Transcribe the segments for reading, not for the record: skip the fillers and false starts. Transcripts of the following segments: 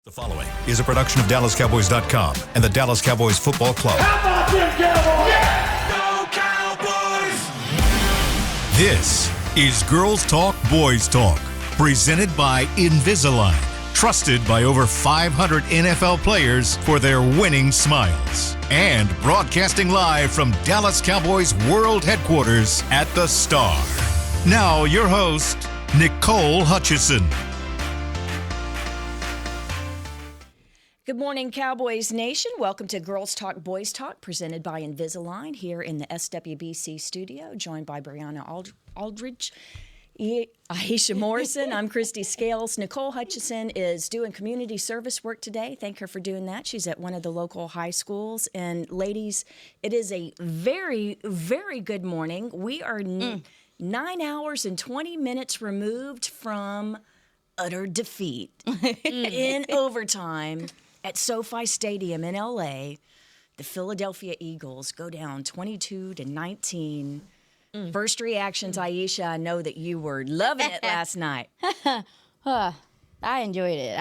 The following is a production of DallasCowboys.com and the Dallas Cowboys Football Club. How about them Cowboys? Yeah! Go Cowboys! This is Girls Talk, Boys Talk, presented by Invisalign, trusted by over 500 NFL players for their winning smiles. And broadcasting live from Dallas Cowboys World Headquarters at the Star. Now your host, Nicole Hutchison. Good morning, Cowboys Nation. Welcome to Girls Talk, Boys Talk, presented by Invisalign here in the SWBC studio, joined by Brianna Aldridge, Aisha Morrison. I'm Christy Scales. Nicole Hutchison is doing community service work today. Thank her for doing that. She's at one of the local high schools. And ladies, it is a very, very good morning. We are 9 hours and 20 minutes removed from utter defeat in overtime. At SoFi Stadium in L.A., the Philadelphia Eagles go down 22-19. First reactions, Aisha, I know that you were loving it last night. I enjoyed it.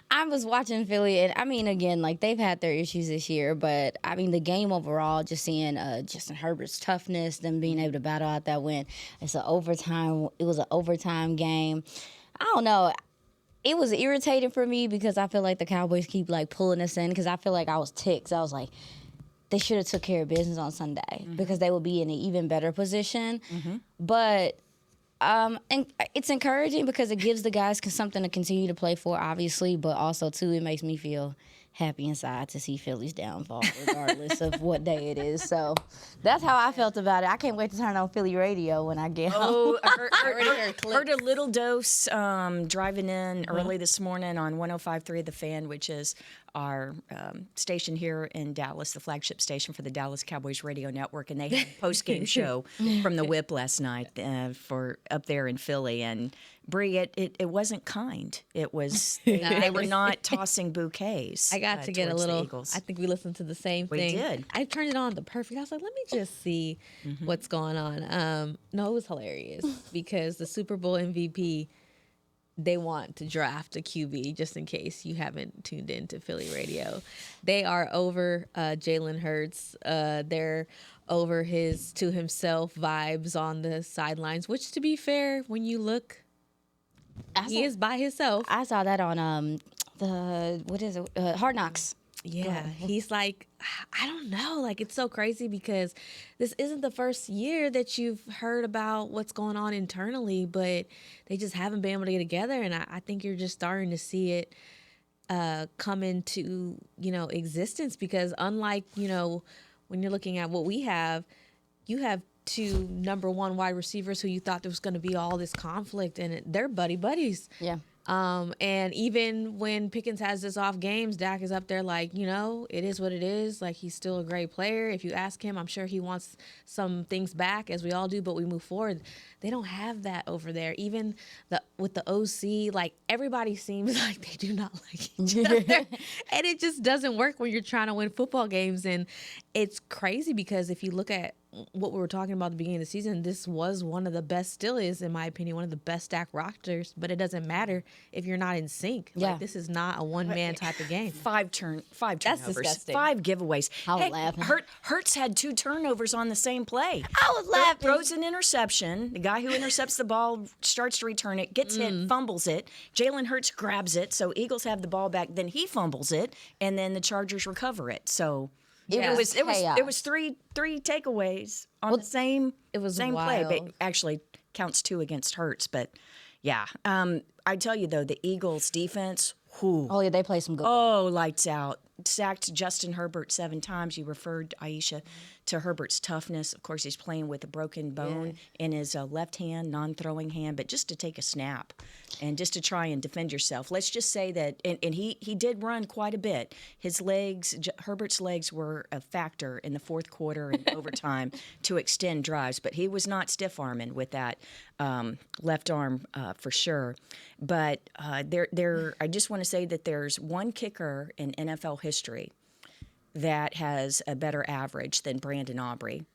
I was watching Philly, and I mean, again, like they've had their issues this year, but I mean, the game overall, just seeing Justin Herbert's toughness, them being able to battle out that win. It was an overtime game. I don't know. It was irritating for me because I feel like the Cowboys keep like pulling us in because I feel like I was ticked. I was like, they should have took care of business on Sunday because they would be in an even better position. But and it's encouraging because it gives the guys something to continue to play for, obviously, but also too it makes me feel happy inside to see Philly's downfall, regardless of what day it is. So that's how I felt about it. I can't wait to turn on Philly radio when I get home. Heard a little dose driving in early this morning on 105.3 The Fan, which is our station here in Dallas, the flagship station for the Dallas Cowboys radio network, and they had a post-game show from the Whip last night for up there in Philly. And Bree, it wasn't kind. It was they were not tossing bouquets. I got to get a little. Eagles. I think we listened to the same thing. We did. I turned it on perfect. I was like, let me just see what's going on. No, it was hilarious because the Super Bowl MVP. They want to draft a QB, just in case you haven't tuned into Philly radio. They are over Jalen Hurts. They're over his to himself vibes on the sidelines, which, to be fair, when you look, he is by himself. I saw that on Hard Knocks. Yeah, he's like, I don't know. Like, it's so crazy because this isn't the first year that you've heard about what's going on internally, but they just haven't been able to get together. And I think you're just starting to see it come into, existence because unlike, when you're looking at what we have, you have two number one wide receivers who you thought there was going to be all this conflict and they're buddies. Yeah. And even when Pickens has this off games, Dak is up there like, it is what it is. Like, he's still a great player. If you ask him, I'm sure he wants some things back, as we all do, but we move forward. They don't have that over there. Even with the OC, like, everybody seems like they do not like each other. And it just doesn't work when you're trying to win football games. And it's crazy because if you look at what we were talking about at the beginning of the season, this was one of the best, still is, in my opinion, one of the best Dak rosters, but it doesn't matter if you're not in sync. Yeah. Like, this is not a one-man type of game. Five turnovers, disgusting. 5 giveaways. I was laughing. Hurts had 2 turnovers on the same play. I was laughing. Throws an interception. The guy who intercepts the ball starts to return it, gets hit, fumbles it. Jalen Hurts grabs it, so Eagles have the ball back. Then he fumbles it, and then the Chargers recover it. So it was three takeaways on the same play. wild. But actually counts 2 against Hurts, but yeah. I tell you though, the Eagles defense. Oh yeah, they play some good. Oh, lights out. Sacked Justin Herbert 7 times. You referred, Aisha, to Herbert's toughness. Of course, he's playing with a broken bone in his left hand, non-throwing hand, but just to take a snap and just to try and defend yourself. Let's just say that, and he did run quite a bit. His legs, Herbert's legs were a factor in the fourth quarter and overtime to extend drives, but he was not stiff-arming with that left arm for sure. But I just want to say that there's one kicker in NFL history that has a better average than Brandon Aubrey,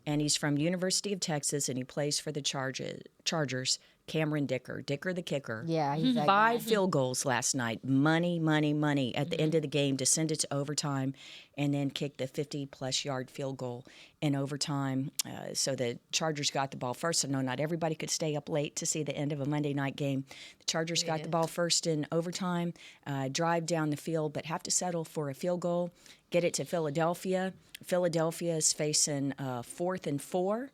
and he's from University of Texas, and he plays for the Chargers. Cameron Dicker the kicker. Yeah, he's that 5 guy. field goals last night. Money at the end of the game to send it to overtime, and then kick the 50-plus yard field goal in overtime. So the Chargers got the ball first. I know not everybody could stay up late to see the end of a Monday night game. The Chargers got the ball first in overtime, drive down the field, but have to settle for a field goal, get it to Philadelphia. Philadelphia is facing 4th and 4.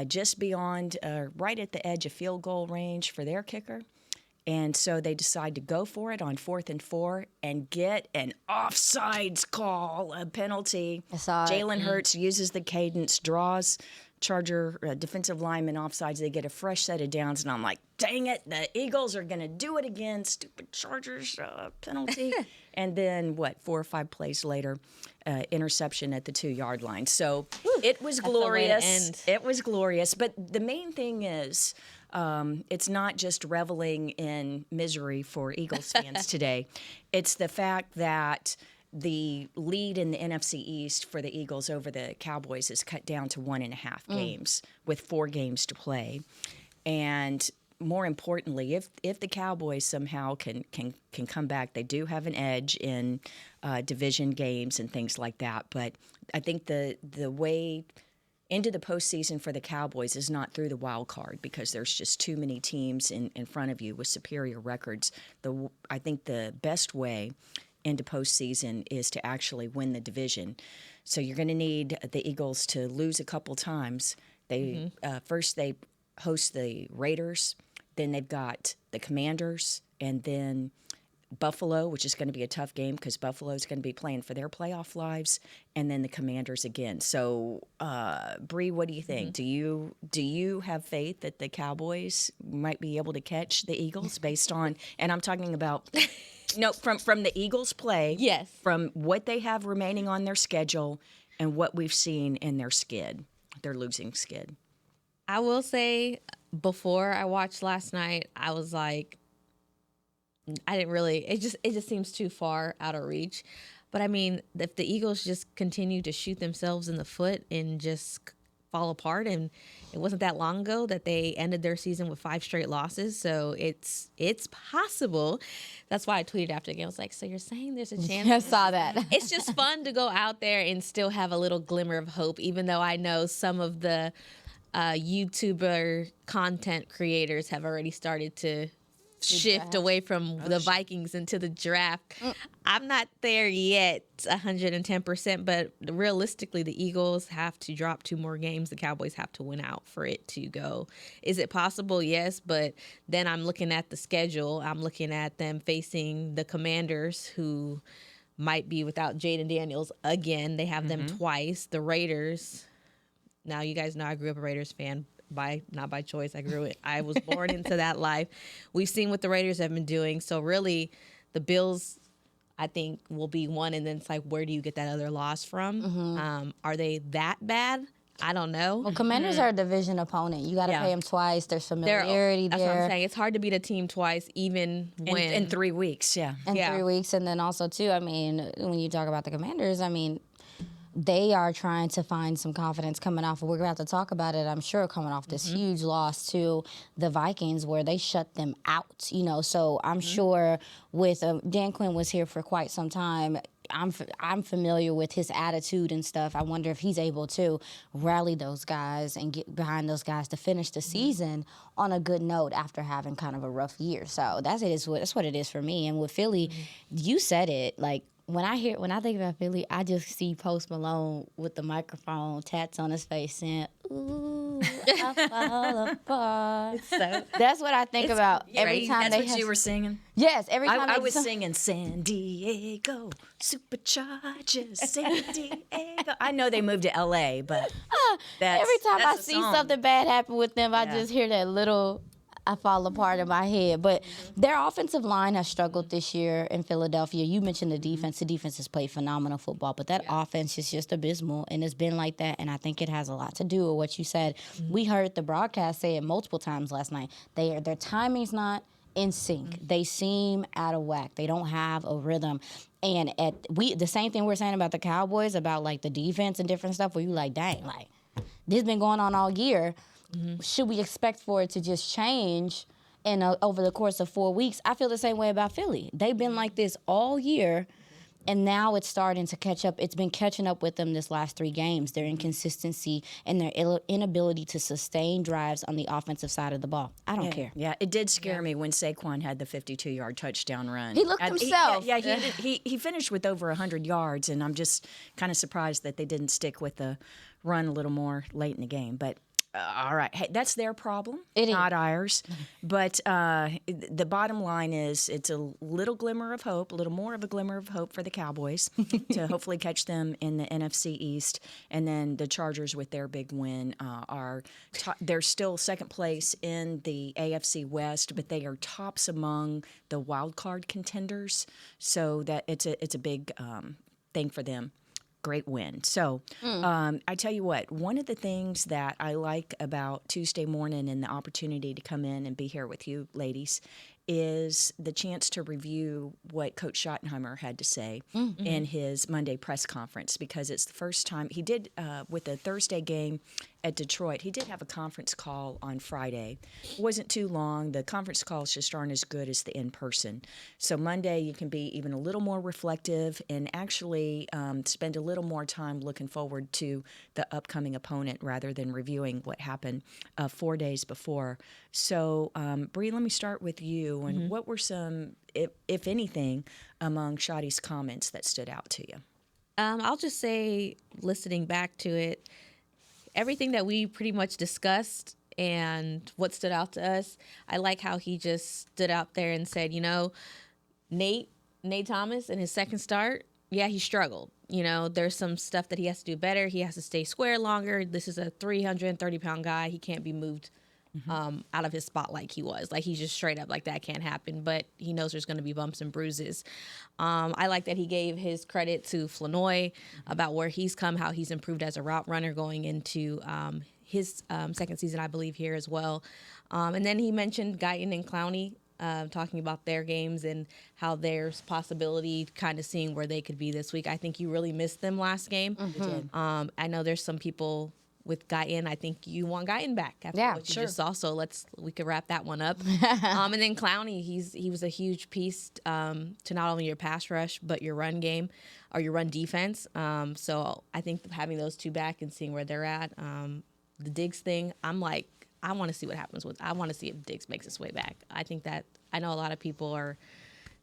Just beyond, right at the edge of field goal range for their kicker. And so they decide to go for it on 4th and 4 and get an offsides call, a penalty. I saw it. Jalen Hurts uses the cadence, draws Charger defensive lineman offsides. They get a fresh set of downs, and I'm like, dang it, the Eagles are going to do it again. Stupid Chargers penalty. And then, 4 or 5 plays later, interception at the 2-yard line. So it was glorious. It was glorious. But the main thing is, it's not just reveling in misery for Eagles fans today. It's the fact that the lead in the NFC East for the Eagles over the Cowboys is cut down to 1.5 games with 4 games to play. And more importantly, if the Cowboys somehow can come back, they do have an edge in division games and things like that. But I think the way into the postseason for the Cowboys is not through the wild card, because there's just too many teams in front of you with superior records. I think the best way into postseason is to actually win the division. So you're going to need the Eagles to lose a couple times. They first they host the Raiders, then they've got the Commanders, and then Buffalo, which is going to be a tough game because Buffalo's going to be playing for their playoff lives, and then the Commanders again. So, Bree, what do you think? Do you have faith that the Cowboys might be able to catch the Eagles based on? And I'm talking about from the Eagles' play, yes, from what they have remaining on their schedule, and what we've seen in their losing skid. I will say, before I watched last night, I was like, I didn't really. It just seems too far out of reach. But I mean, if the Eagles just continue to shoot themselves in the foot and just fall apart, and it wasn't that long ago that they ended their season with 5 straight losses, so it's possible. That's why I tweeted after the game. I was like, so you're saying there's a chance? I saw that. It's just fun to go out there and still have a little glimmer of hope, even though I know some of the YouTuber content creators have already started to shift away from the Vikings into the draft. I'm not there yet 110%, but realistically the Eagles have to drop 2 more games. The Cowboys have to win out for it to go. Is it possible? Yes, but then I'm looking at the schedule. I'm looking at them facing the Commanders, who might be without Jaden Daniels again. They have them twice. The Raiders. Now, you guys know I grew up a Raiders fan. Not by choice. I was born into that life. We've seen what the Raiders have been doing. So really, the Bills, I think, will be one. And then it's like, where do you get that other loss from? Are they that bad? I don't know. Well, Commanders are a division opponent. You got to pay them twice. There's familiarity That's there. what I'm saying. It's hard to beat a team twice, even when in 3 weeks. Yeah, in 3 weeks. And then also, too, I mean, when you talk about the Commanders, I mean, they are trying to find some confidence coming off. We're about to talk about it, I'm sure, coming off this huge loss to the Vikings where they shut them out. So I'm sure with Dan Quinn was here for quite some time. I'm familiar with his attitude and stuff. I wonder if he's able to rally those guys and get behind those guys to finish the season on a good note after having kind of a rough year. So that's what it is for me. And with Philly, you said it, like, when I think about Philly, I just see Post Malone with the microphone, tats on his face, saying, "Ooh, I fall apart." That's what I think about every time. That's what you were singing. Yes, every time I was singing San Diego Superchargers, San Diego. I know they moved to LA, but every time I see song. something bad happen with them, I just hear that little I fall apart in my head. But their offensive line has struggled this year in Philadelphia. You mentioned the defense. The defense has played phenomenal football, but that offense is just abysmal, and it's been like that, and I think it has a lot to do with what you said. We heard the broadcast say it multiple times last night. Their timing's not in sync. They seem out of whack. They don't have a rhythm. And the same thing we're saying about the Cowboys, about like the defense and different stuff, where you like, dang, like this has been going on all year. should we expect for it to just change over the course of 4 weeks? I feel the same way about Philly. They've been like this all year, and now it's starting to catch up. It's been catching up with them this last 3 games, their inconsistency and their inability to sustain drives on the offensive side of the ball. I don't care. Yeah, it did scare me when Saquon had the 52-yard touchdown run. He looked himself. He finished with over 100 yards, and I'm just kind of surprised that they didn't stick with the run a little more late in the game. But all right, hey, that's their problem, not ours. But the bottom line is it's a little glimmer of hope, a little more of a glimmer of hope for the Cowboys to hopefully catch them in the NFC East. And then the Chargers with their big win they're still second place in the AFC West, but they are tops among the wild card contenders. So that it's a big thing for them. Great win. So I tell you what, one of the things that I like about Tuesday morning and the opportunity to come in and be here with you ladies is the chance to review what Coach Schottenheimer had to say in his Monday press conference, because it's the first time he did with the Thursday game at Detroit. He did have a conference call on Friday. It wasn't too long. The conference calls just aren't as good as the in-person. So Monday you can be even a little more reflective and actually spend a little more time looking forward to the upcoming opponent rather than reviewing what happened 4 days before. So, Bree, let me start with you. And what were some, if anything, among Shottie's comments that stood out to you? I'll just say, listening back to it, everything that we pretty much discussed and what stood out to us, I like how he just stood out there and said, Nate Thomas in his second start, he struggled. There's some stuff that he has to do better. He has to stay square longer. This is a 330-pound guy. He can't be moved out of his spot like he was. Like, he's just straight up, like, that can't happen. But he knows there's going to be bumps and bruises. I like that he gave his credit to Flanoy about where he's come, how he's improved as a route runner going into his second season, I believe, here as well. And then he mentioned Guyton and Clowney, talking about their games and how there's possibility, kind of seeing where they could be this week. I think you really missed them last game. I know there's some people with Guyton. I think you want Guyton back after what you just saw. So we could wrap that one up. And then Clowney, he was a huge piece to not only your pass rush but your run game or your run defense. So I think having those two back and seeing where they're at, the Diggs thing, I'm like, I want to see what happens I want to see if Diggs makes his way back. I think that I know a lot of people are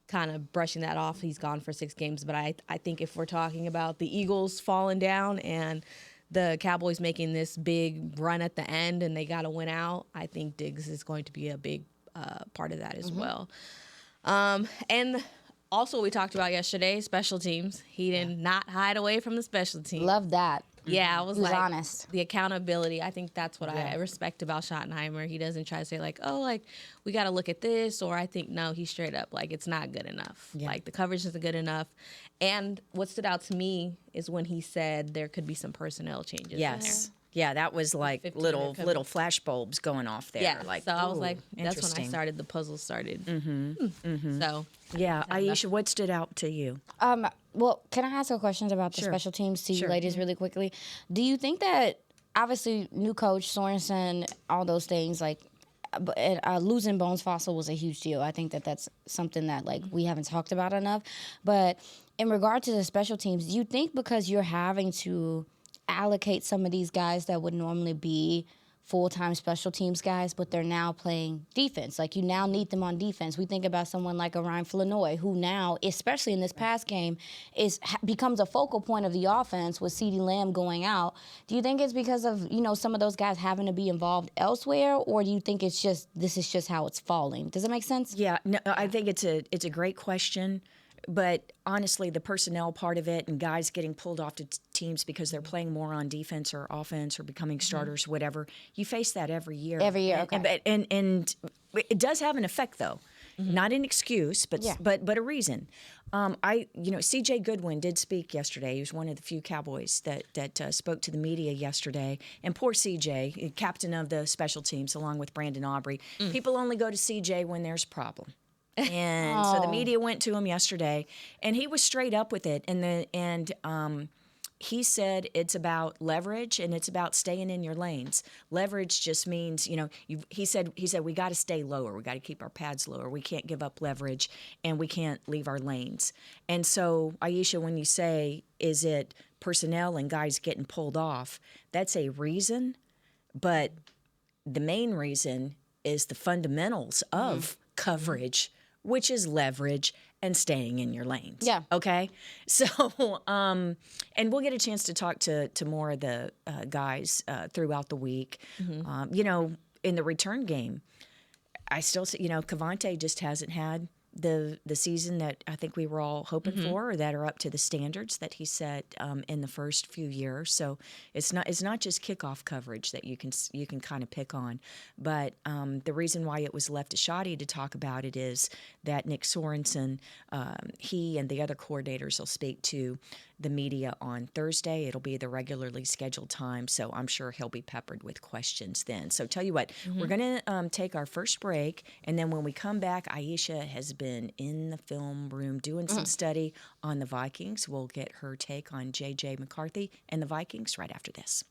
kind of brushing that off. He's gone for 6 games, but I think if we're talking about the Eagles falling down and the Cowboys making this big run at the end and they got to win out, I think Diggs is going to be a big part of that as well. And also we talked about yesterday, special teams. He did not hide away from the special teams. Love that. Yeah, I was like, honest. The accountability. I think that's what I respect about Schottenheimer. He doesn't try to say like, oh, like we got to look at this, or I think no, he's straight up like it's not good enough. Yeah. Like the coverage isn't good enough. And what stood out to me is when he said there could be some personnel changes. Yes. Yeah, that was like little flash bulbs going off there. Yeah, like, so I was like, that's when I started. The puzzle started. So yeah, Aisha, what stood out to you? Well, can I ask a question about the special teams to you ladies really quickly? Do you think that, obviously, new coach, Sorensen, all those things, like, losing Bones Fossil was a huge deal. I think that that's something that, like, we haven't talked about enough. But in regard to the special teams, do you think because you're having to allocate some of these guys that would normally be full-time special teams guys, but they're now playing defense. Like, you now need them on defense. We think about someone like Orion Flanoy, who now, especially in this past game, becomes a focal point of the offense with CeeDee Lamb going out. Do you think it's because of, some of those guys having to be involved elsewhere, or do you think this is just how it's falling? Does it make sense? Yeah, no, I think it's a great question. But honestly, the personnel part of it and guys getting pulled off to teams because they're playing more on defense or offense or becoming starters, whatever, you face that every year. Every year, okay. And it does have an effect, though. Not an excuse, but a reason. C.J. Goodwin did speak yesterday. He was one of the few Cowboys that spoke to the media yesterday. And poor C.J., captain of the special teams, along with Brandon Aubrey. People only go to C.J. when there's a problem. And so the media went to him yesterday, and he was straight up with it. And he said it's about leverage and it's about staying in your lanes. Leverage just means, he said we got to stay lower. We got to keep our pads lower. We can't give up leverage, and we can't leave our lanes. And so, Aisha, when you say, is it personnel and guys getting pulled off, that's a reason, but the main reason is the fundamentals of coverage, which is leverage and staying in your lanes. Yeah. Okay. So, and we'll get a chance to talk to more of the guys throughout the week. In the return game, I still see, Cavante just hasn't had the season that I think we were all hoping for, or that are up to the standards that he set in the first few years. So it's not just kickoff coverage that you can kind of pick on, but the reason why it was left to Shoddy to talk about it is that Nick Sorensen, he and the other coordinators will speak to the media on Thursday. It'll be the regularly scheduled time, so I'm sure he'll be peppered with questions then. So tell you what, we're going to take our first break, and then when we come back, Aisha has been in the film room doing some study on the Vikings. We'll get her take on J.J. McCarthy and the Vikings right after this.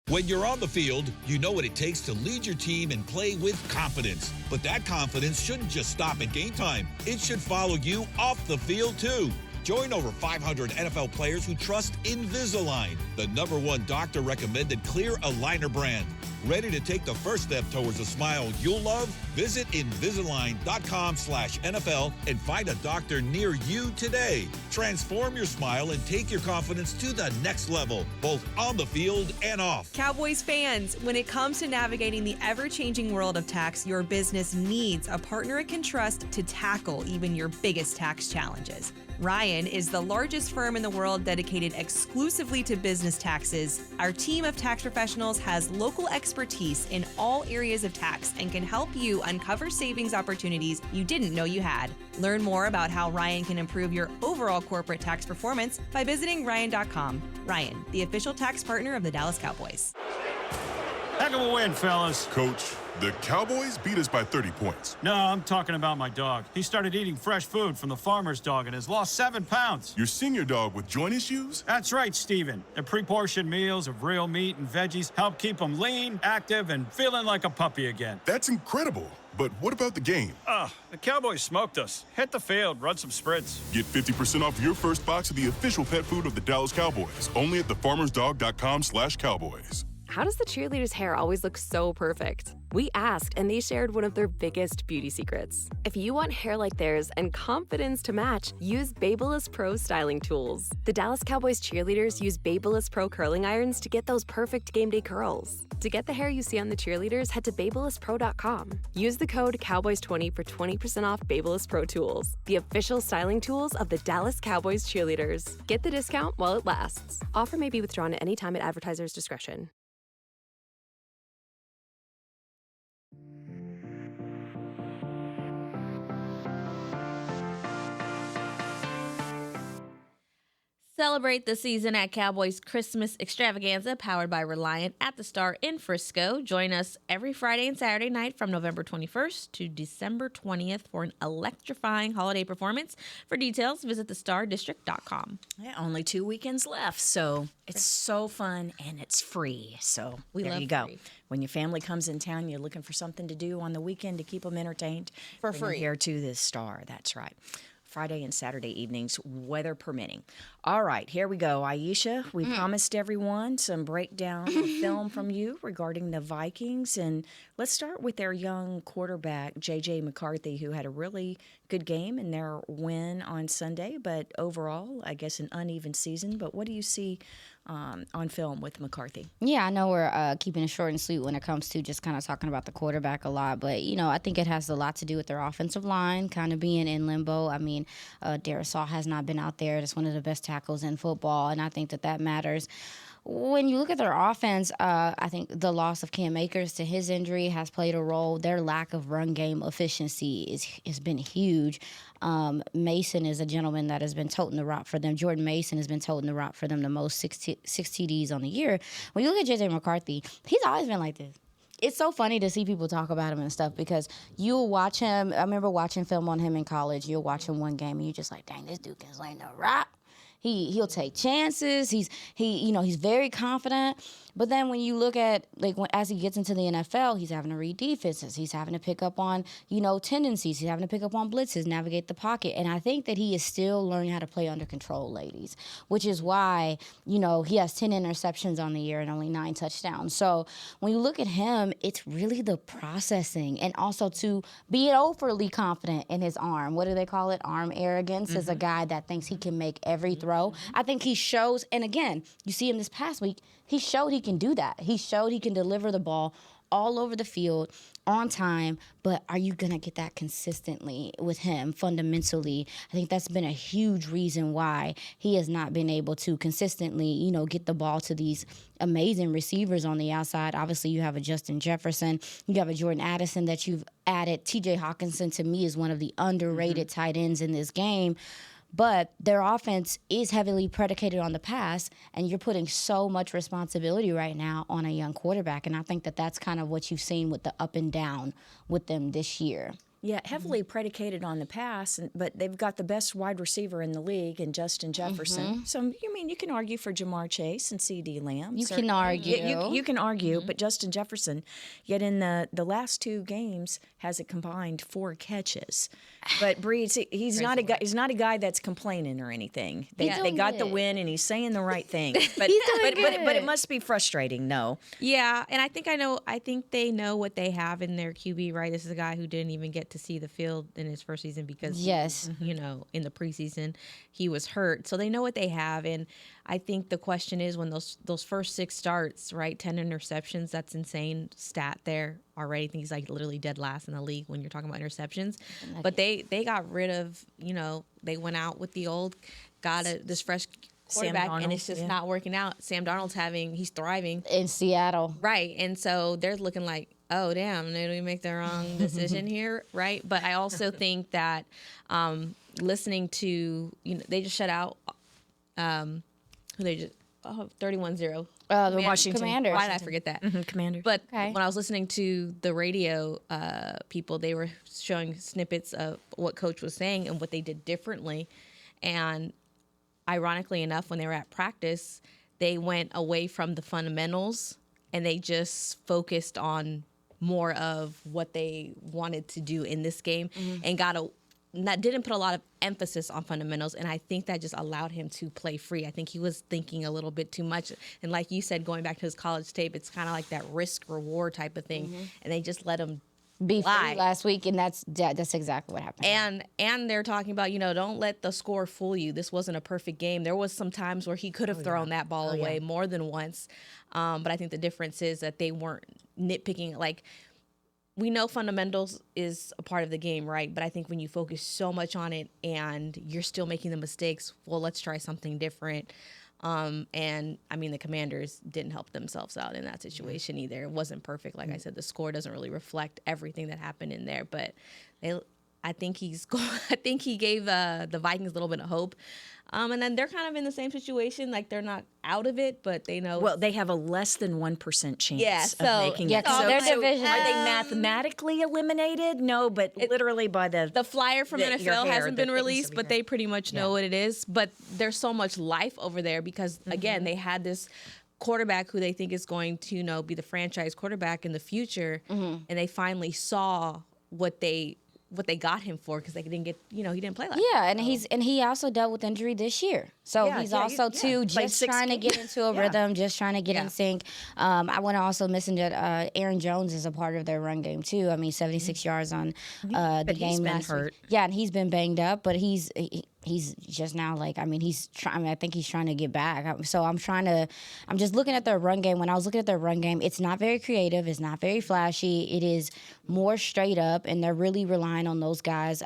When you're on the field, you know what it takes to lead your team and play with confidence. But that confidence shouldn't just stop at game time. It should follow you off the field, too. Join over 500 NFL players who trust Invisalign, the #1 doctor-recommended clear aligner brand. Ready to take the first step towards a smile you'll love? Visit Invisalign.com/NFL and find a doctor near you today. Transform your smile and take your confidence to the next level, both on the field and off. Cowboys fans, when it comes to navigating the ever-changing world of tax, your business needs a partner it can trust to tackle even your biggest tax challenges. Ryan is the largest firm in the world dedicated exclusively to business taxes. Our team of tax professionals has local expertise in all areas of tax and can help you uncover savings opportunities you didn't know you had. Learn more about how Ryan can improve your overall corporate tax performance by visiting Ryan.com. Ryan, the official tax partner of the Dallas Cowboys. Heck of a win, fellas. Coach, the Cowboys beat us by 30 points. No, I'm talking about my dog. He started eating fresh food from the farmer's dog and has lost 7 pounds. Your senior dog with joint issues? That's right, Steven. The pre-portioned meals of real meat and veggies help keep him lean, active, and feeling like a puppy again. That's incredible. But what about the game? The Cowboys smoked us. Hit the field, run some sprints. Get 50% off your first box of the official pet food of the Dallas Cowboys. Only at thefarmersdog.com/Cowboys. How does the cheerleader's hair always look so perfect? We asked, and they shared one of their biggest beauty secrets. If you want hair like theirs and confidence to match, use Babyliss Pro styling tools. The Dallas Cowboys cheerleaders use Babyliss Pro curling irons to get those perfect game day curls. To get the hair you see on the cheerleaders, head to BabylissPro.com. Use the code Cowboys20 for 20% off Babyliss Pro tools, the official styling tools of the Dallas Cowboys cheerleaders. Get the discount while it lasts. Offer may be withdrawn at any time at advertiser's discretion. Celebrate the season at Cowboys Christmas Extravaganza, powered by Reliant at the Star in Frisco. Join us every Friday and Saturday night from November 21st to December 20th for an electrifying holiday performance. For details, visit thestardistrict.com. Yeah, only 2 weekends left, so it's so fun and it's free. So there you go. Free. When your family comes in town, you're looking for something to do on the weekend to keep them entertained. For Bring them free. here to the Star. That's right. Friday and Saturday evenings, weather permitting. All right, here we go. Aisha, we promised everyone some breakdown of film from you regarding the Vikings. And let's start with their young quarterback, J.J. McCarthy, who had a really good game in their win on Sunday. But overall, I guess an uneven season. But what do you see on film with McCarthy? Yeah, I know we're keeping it short and sweet when it comes to just kind of talking about the quarterback a lot, but, I think it has a lot to do with their offensive line kind of being in limbo. I mean, Darisaw has not been out there. That's one of the best tackles in football, and I think that matters. When you look at their offense, I think the loss of Cam Akers to his injury has played a role. Their lack of run game efficiency has been huge. Mason is a gentleman that has been toting the rock for them. Jordan Mason has been toting the rock for them the most, 6 TDs on the year. When you look at J.J. McCarthy, he's always been like this. It's so funny to see people talk about him and stuff because you'll watch him. I remember watching film on him in college. You'll watch him one game and you're just like, dang, this dude can sling the rock. He'll take chances. He's very confident. But then when you look at, like, as he gets into the NFL, he's having to read defenses. He's having to pick up on, tendencies. He's having to pick up on blitzes, navigate the pocket. And I think that he is still learning how to play under control, ladies, which is why, he has 10 interceptions on the year and only 9 touchdowns. So when you look at him, it's really the processing, and also to be overly confident in his arm. What do they call it? Arm arrogance is a guy that thinks he can make every throw. I think he shows, and again, you see him this past week, he showed he can do that. He showed he can deliver the ball all over the field on time, but are you going to get that consistently with him fundamentally? I think that's been a huge reason why he has not been able to consistently, get the ball to these amazing receivers on the outside. Obviously, you have a Justin Jefferson. You have a Jordan Addison that you've added. TJ Hawkinson, to me, is one of the underrated tight ends in this game. But their offense is heavily predicated on the pass, and you're putting so much responsibility right now on a young quarterback. And I think that that's kind of what you've seen with the up and down with them this year. Yeah, heavily predicated on the pass, but they've got the best wide receiver in the league in Justin Jefferson. So, you can argue for Jamar Chase and C.D. Lamb. You can argue. You can argue, but Justin Jefferson, yet in the last 2 games, has a combined 4 catches. But Breed, he's not a guy that's complaining or anything. They got the win, and he's saying the right thing. But but it must be frustrating, no? Yeah, and I think they know what they have in their QB, right? This is a guy who didn't even get to see the field in his first season because, in the preseason he was hurt. So they know what they have, and I think the question is when those first 6 starts, right, 10 interceptions, that's insane stat there already. I think he's like literally dead last in the league when you're talking about interceptions. But they got rid of, they went out with the old, this fresh quarterback, and it's just not working out. Sam Darnold's he's thriving in Seattle. Right. And so they're looking like, oh, damn, did we make the wrong decision here? Right. But I also think that listening to, they just shut out, who they just, 31-0. The Washington Commanders. Why did I forget that? Commanders. But when I was listening to the radio people, they were showing snippets of what Coach was saying and what they did differently. And ironically enough, when they were at practice, they went away from the fundamentals and they just focused on more of what they wanted to do in this game and didn't put a lot of emphasis on fundamentals, and I think that just allowed him to play free. I think he was thinking a little bit too much, and like you said, going back to his college tape, it's kind of like that risk-reward type of thing, and they just let him be free last week, and that's exactly what happened. And they're talking about, don't let the score fool you. This wasn't a perfect game. There was some times where he could have thrown that ball away more than once, but I think the difference is that they weren't nitpicking, like, we know fundamentals is a part of the game, right? But I think when you focus so much on it and you're still making the mistakes, well, let's try something different. And I mean, the Commanders didn't help themselves out in that situation either. It wasn't perfect. Like I said, the score doesn't really reflect everything that happened in there, but I think he gave the Vikings a little bit of hope. And then they're kind of in the same situation. Like, they're not out of it, but they know. Well, they have a less than 1% chance of making it. So their division. Are they mathematically eliminated? No, but literally by the flyer from NFL hasn't been released, but they pretty much know what it is. But there's so much life over there because, again, they had this quarterback who they think is going to, be the franchise quarterback in the future, and they finally saw what they got him for because they didn't get, he didn't play like that. And he also dealt with injury this year. So he's also just trying to get into a rhythm, just trying to get in sync. I want to also mention that Aaron Jones is a part of their run game too. I mean, 76 yards on the game he's been last hurt. week. Yeah, and he's been banged up, but he's just now I think he's trying to get back. So I'm just looking at their run game. When I was looking at their run game, it's not very creative. It's not very flashy. It is more straight up, and they're really relying on those guys,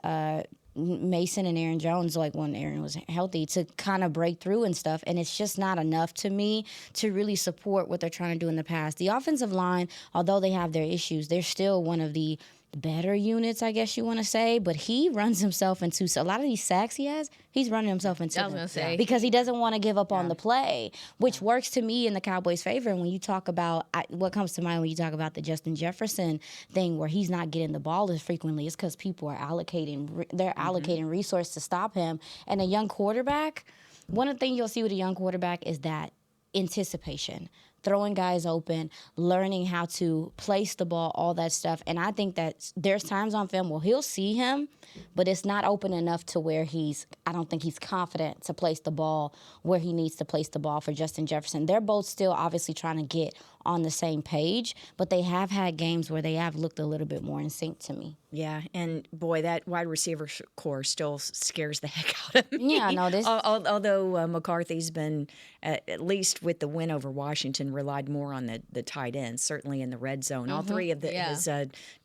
Mason and Aaron Jones, like when Aaron was healthy, to kind of break through and stuff. And it's just not enough to me to really support what they're trying to do in the past. The offensive line, although they have their issues, they're still one of the better units, I guess you want to say, but he runs himself into a lot of these sacks he has. He's running himself into them because he doesn't want to give up on the play, which works to me in the Cowboys' favor. And when you talk about what comes to mind when you talk about the Justin Jefferson thing, where he's not getting the ball as frequently, it's because people are allocating resource to stop him. And a young quarterback, one of the things you'll see with a young quarterback is that anticipation, throwing guys open, learning how to place the ball, all that stuff. And I think that there's times on film where he'll see him, but it's not open enough to where I don't think he's confident to place the ball where he needs to place the ball for Justin Jefferson. They're both still obviously trying to get on the same page, but they have had games where they have looked a little bit more in sync to me. Yeah, and boy, that wide receiver core still scares the heck out of me. Yeah, no, although McCarthy's been, at least with the win over Washington, relied more on the tight ends, certainly in the red zone. All three of his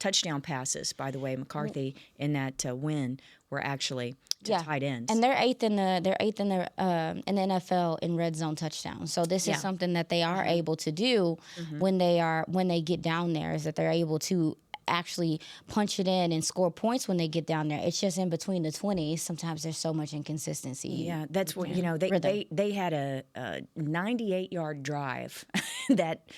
touchdown passes, by the way, McCarthy in that win were actually to tight ends. And they're eighth in the NFL in red zone touchdowns. So this is something that they are able to do when they get down there, is that they're able to actually punch it in and score points when they get down there. It's just in between the 20s. Sometimes there's so much inconsistency. Yeah, that's what, they had a 98-yard drive that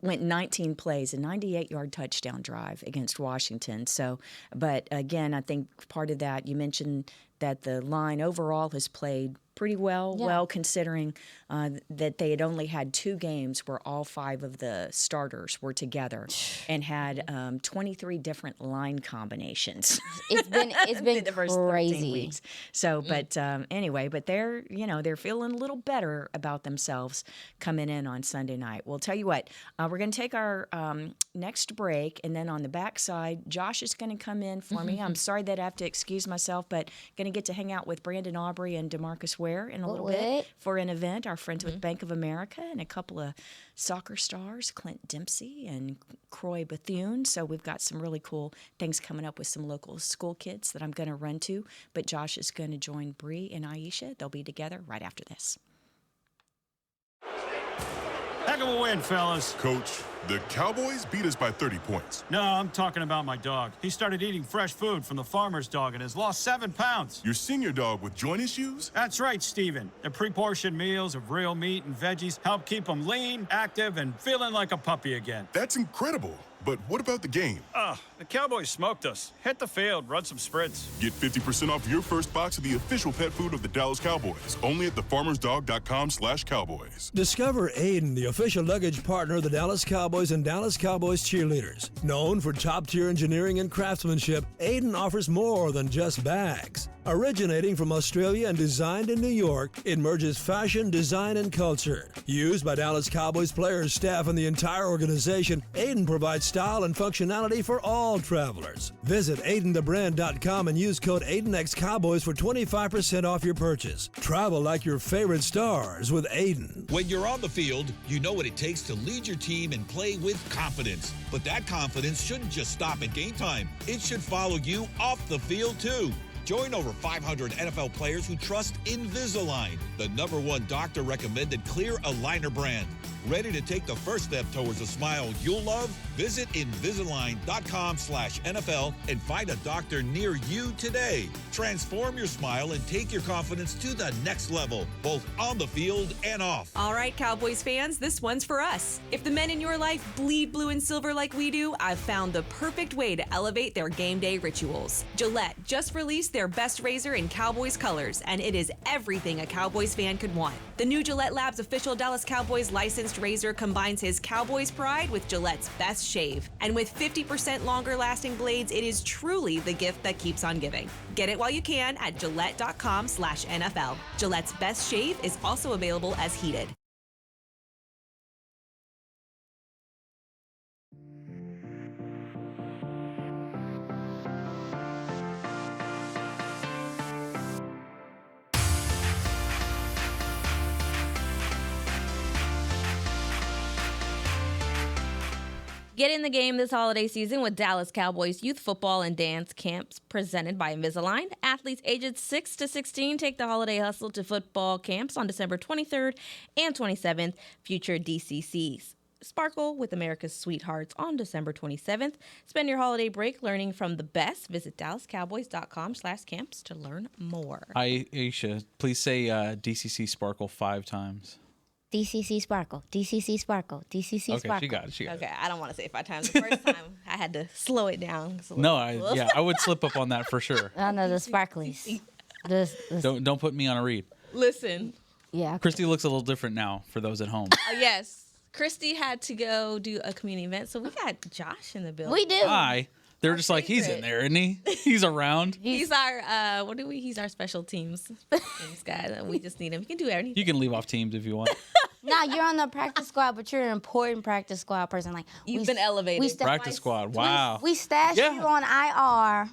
went 19 plays, a 98-yard touchdown drive against Washington. So, but again, I think part of that, you mentioned that the line overall has played pretty well considering that they had only had 2 games where all 5 of the starters were together and had 23 different line combinations. It's been the first crazy. 13 weeks. So, but anyway, but they're feeling a little better about themselves coming in on Sunday night. Well, tell you what, we're going to take our next break, and then on the backside, Josh is going to come in for me. I'm sorry that I have to excuse myself, but going to get to hang out with Brandon Aubrey and DeMarcus Ware in a little bit for an event. Our friends with Bank of America and a couple of soccer stars, Clint Dempsey and Croy Bethune. So we've got some really cool things coming up with some local school kids that I'm going to run to. But Josh is going to join Bree and Aisha. They'll be together right after this. Heck of a win, fellas. Coach, the Cowboys beat us by 30 points. No, I'm talking about my dog. He started eating fresh food from the farmer's dog and has lost 7 pounds. Your senior dog with joint issues? That's right, Steven. The pre-portioned meals of real meat and veggies help keep him lean, active, and feeling like a puppy again. That's incredible. But what about the game? The Cowboys smoked us. Hit the field, run some sprints. Get 50% off your first box of the official pet food of the Dallas Cowboys, only at thefarmersdog.com/Cowboys. Discover Aiden, the official luggage partner of the Dallas Cowboys and Dallas Cowboys cheerleaders. Known for top-tier engineering and craftsmanship, Aiden offers more than just bags. Originating from Australia and designed in New York, it merges fashion, design, and culture. Used by Dallas Cowboys players, staff, and the entire organization, Aiden provides style and functionality for all travelers. Visit AidenTheBrand.com and use code AidenXCowboys for 25% off your purchase. Travel like your favorite stars with Aiden. When you're on the field, you know what it takes to lead your team and play with confidence. But that confidence shouldn't just stop at game time. It should follow you off the field, too. Join over 500 NFL players who trust Invisalign, the #1 doctor-recommended clear aligner brand. Ready to take the first step towards a smile you'll love? Visit Invisalign.com/NFL and find a doctor near you today. Transform your smile and take your confidence to the next level, both on the field and off. All right, Cowboys fans, this one's for us. If the men in your life bleed blue and silver like we do, I've found the perfect way to elevate their game day rituals. Gillette just released their best razor in Cowboys colors, and it is everything a Cowboys fan could want. The new Gillette Labs official Dallas Cowboys licensed razor combines his Cowboys pride with Gillette's best shave. And with 50% longer lasting blades, it is truly the gift that keeps on giving. Get it while you can at Gillette.com/NFL. Gillette's best shave is also available as heated. Get in the game this holiday season with Dallas Cowboys youth football and dance camps presented by Invisalign. Athletes ages 6 to 16 take the holiday hustle to football camps on December 23rd and 27th. Future DCCs. Sparkle with America's Sweethearts on December 27th. Spend your holiday break learning from the best. Visit DallasCowboys.com/camps to learn more. Hi, Aisha. Please say DCC Sparkle 5 times. DCC Sparkle, DCC Sparkle, DCC Sparkle. Okay, she got it. Okay, I don't want to say it 5 times. The first time, I had to slow it down. No, I would slip up on that for sure. No, the sparklies. Don't put me on a read. Listen, Yeah. Christy looks a little different now for those at home. Yes. Christy had to go do a community event, so we got Josh in the building. We do. Hi. They're just like, he's in there, isn't he? He's around. He's our he's our special teams guy. We just need him. He can do everything. You can leave off teams if you want. Nah, you're on the practice squad, but you're an important practice squad person. Like You've been elevated. Practice squad. Wow. We stashed you on IR.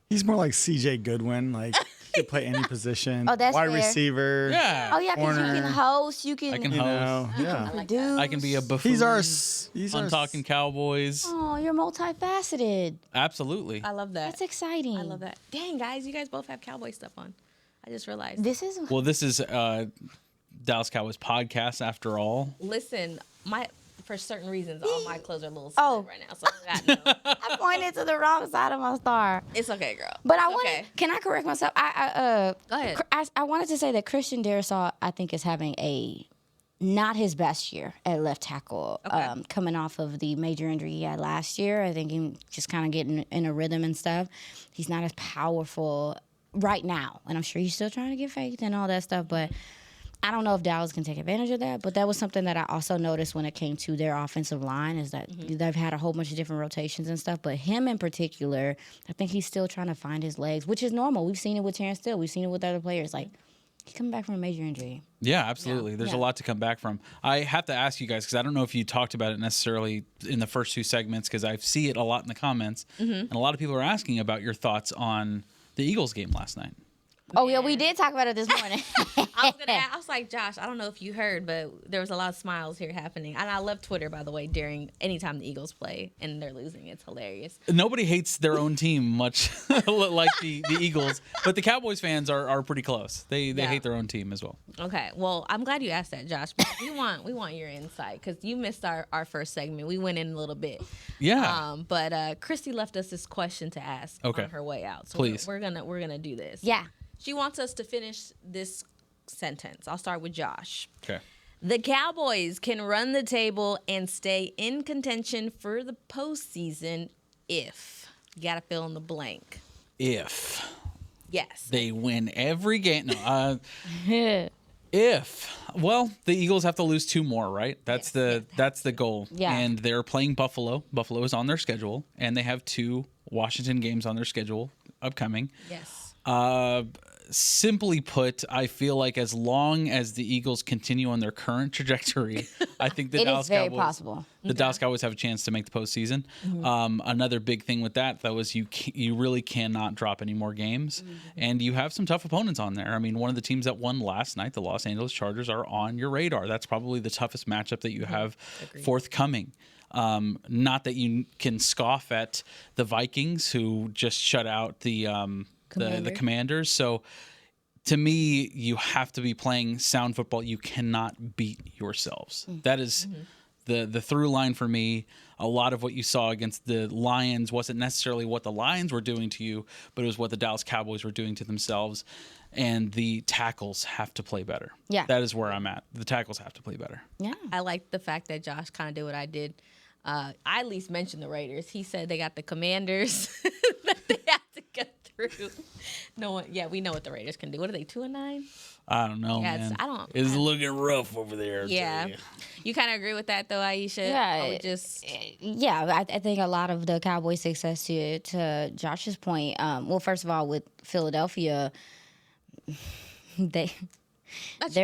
He's more like CJ Goodwin. Like, he can play any position. Oh, that's wide fair. receiver. Yeah. Oh yeah, because you can host. You can. I can You know, host. yeah. Produce. I can be a buffoon. He's on our Talking Cowboys. Oh, you're multifaceted. Absolutely. I love that. That's exciting. I love that. Dang, guys, you guys both have cowboy stuff on. I just realized. This is. Well, this is Dallas Cowboys podcast after all. Listen, for certain reasons, all my clothes are a little Oh. right now, so I pointed to the wrong side of my star. it's okay, girl. But I It's wanted. okay. Can I correct myself? Go ahead. I wanted to say that Christian Darrisaw, I think, is having a not his best year at left tackle. Coming off of the major injury he had last year, I think he just kind of getting in a rhythm and stuff. He's not as powerful right now, and I'm sure he's still trying to get faith and all that stuff, but. I don't know if Dallas can take advantage of that, but that was something that I also noticed when it came to their offensive line is that they've had a whole bunch of different rotations and stuff, but him in particular, I think he's still trying to find his legs, which is normal. We've seen it with Terrence Steele. We've seen it with other players. Like, he's coming back from a major injury. Yeah, absolutely. There's a lot to come back from. I have to ask you guys, because I don't know if you talked about it necessarily in the first two segments, because I see it a lot in the comments, and a lot of people are asking about your thoughts on the Eagles game last night. Oh, yeah, we did talk about it this morning. I was like, Josh, I don't know if you heard, but there was a lot of smiles here happening. And I love Twitter, by the way, anytime the Eagles play and they're losing. It's hilarious. Nobody hates their own team much like the Eagles, but the Cowboys fans are pretty close. They hate their own team as well. Okay, well, I'm glad you asked that, Josh. Because we want your insight because you missed our first segment. We went in a little bit. Yeah. But Christy left us this question to ask on her way out. So please. We're gonna do this. Yeah. She wants us to finish this sentence. I'll start with Josh. Okay. The Cowboys can run the table and stay in contention for the postseason if you got to fill in the blank. If Yes. they win every game. No, well, the Eagles have to lose 2 more, right? That's the goal. Yeah. And they're playing Buffalo. Buffalo is on their schedule, and they have 2 Washington games on their schedule upcoming. Yes. Simply put, I feel like as long as the Eagles continue on their current trajectory, I think the It Dallas is very Cowboys, possible. the Dallas Cowboys have a chance to make the postseason. Another big thing with that, though, is you really cannot drop any more games, and you have some tough opponents on there. I mean, one of the teams that won last night, the Los Angeles Chargers, are on your radar. That's probably the toughest matchup that you have forthcoming. Not that you can scoff at the Vikings, who just shut out the Commanders. So to me, you have to be playing sound football. You cannot beat yourselves. That is the through line for me. A lot of what you saw against the Lions wasn't necessarily what the Lions were doing to you, but it was what the Dallas Cowboys were doing to themselves. And the tackles have to play better. Yeah. That is where I'm at. The tackles have to play better. Yeah. I like the fact that Josh kind of did what I did. I at least mentioned the Raiders. He said they got the Commanders that they have to get through. We know what the Raiders can do. What are they, 2-9? I don't know, Yeah, man. it's looking rough over there. Yeah. You kind of agree with that, though, Aisha? Yeah. I think a lot of the Cowboys' success, to Josh's point, well, first of all, with Philadelphia, they're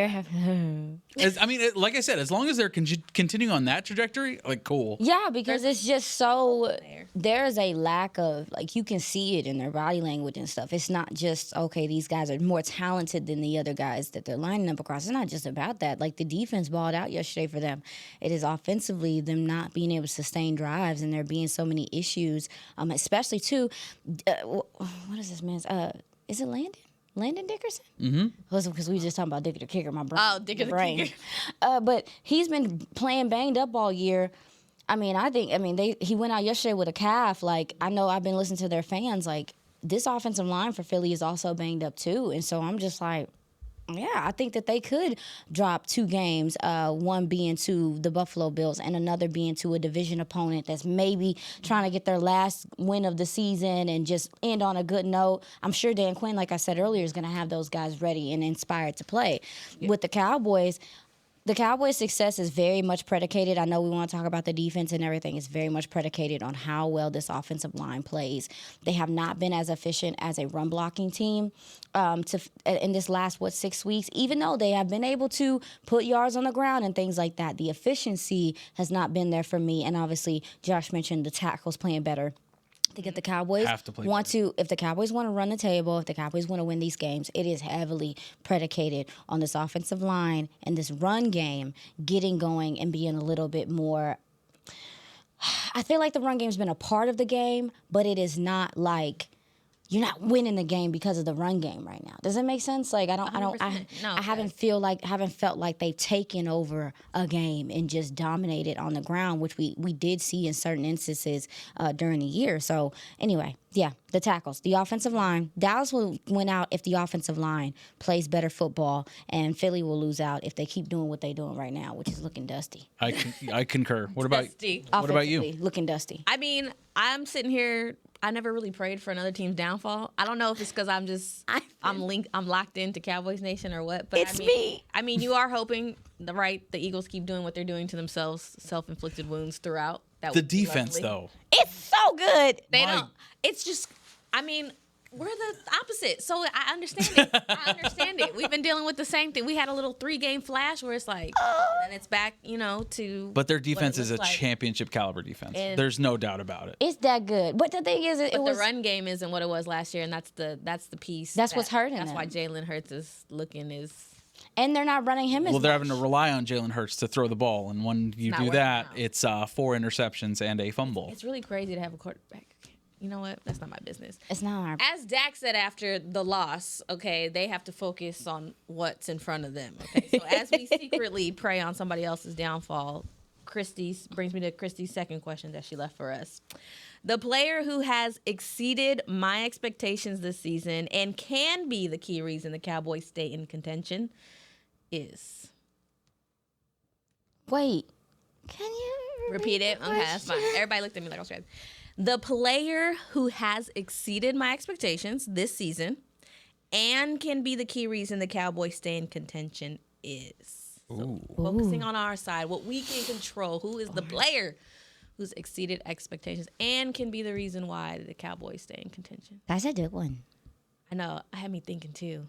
having. Like I said, as long as they're continuing on that trajectory, like, cool. Yeah, because it's just so there's a lack of, like, you can see it in their body language and stuff. It's not just, okay, these guys are more talented than the other guys that they're lining up across. It's not just about that. Like, the defense balled out yesterday for them. It is offensively them not being able to sustain drives, and there being so many issues, especially too. What is this man's? Is it Landon Dickerson? Mm-hmm. Because we were just talking about Dick the Kicker, my brain. Oh, Dick the Kicker. But he's been playing banged up all year. He went out yesterday with a calf. Like, I know I've been listening to their fans. Like, this offensive line for Philly is also banged up too. And so I'm just like, Yeah, I think that they could drop 2 games, one being to the Buffalo Bills and another being to a division opponent that's maybe trying to get their last win of the season and just end on a good note. I'm sure Dan Quinn, like I said earlier, is going to have those guys ready and inspired to play. With the Cowboys, the Cowboys' success is very much predicated. I know we want to talk about the defense and everything. It's very much predicated on how well this offensive line plays. They have not been as efficient as a run blocking team in this last 6 weeks. Even though they have been able to put yards on the ground and things like that, the efficiency has not been there for me. And obviously, Josh mentioned the tackles playing better. I think if the Cowboys if the Cowboys want to run the table, if the Cowboys want to win these games, it is heavily predicated on this offensive line and this run game getting going and being a little bit more. I feel like the run game's been a part of the game, but it is not like you're not winning the game because of the run game right now. Does that make sense? Like I haven't felt like they've taken over a game and just dominated on the ground, which we did see in certain instances during the year. So anyway, yeah, the tackles, the offensive line. Dallas will win out if the offensive line plays better football, and Philly will lose out if they keep doing what they're doing right now, which is looking dusty. I concur. What about you? Looking dusty. I mean, I'm sitting here. I never really prayed for another team's downfall. I don't know if it's because I'm locked into Cowboys Nation or what. But me. I mean, you are hoping the Eagles keep doing what they're doing to themselves, self-inflicted wounds throughout. The defense, though, it's so good. They don't. It's just. I mean, we're the opposite, so I understand it. We've been dealing with the same thing. We had a little 3-game flash where it's like, and it's back, to. But their defense is a championship caliber defense. And there's no doubt about it. It's that good. But the thing is, the run game isn't what it was last year, and that's the piece. That's what's hurting. That's why Jalen Hurts is looking as. And they're not running him as much. Well, they're having to rely on Jalen Hurts to throw the ball, and when you do that, it's 4 interceptions and a fumble. It's really crazy to have a quarterback. You know what? That's not my business. It's not our As Dak said after the loss, okay, they have to focus on what's in front of them. Okay, so as we secretly prey on somebody else's downfall, Christy's brings me to Christy's second question that she left for us. The player who has exceeded my expectations this season and can be the key reason the Cowboys stay in contention is. Wait, can you repeat it? Okay, that's fine. Everybody looked at me like I was trying. The player who has exceeded my expectations this season and can be the key reason the Cowboys stay in contention is. So focusing on our side, what we can control. Who is the player who's exceeded expectations and can be the reason why the Cowboys stay in contention? That's a good one. I know. I had me thinking too.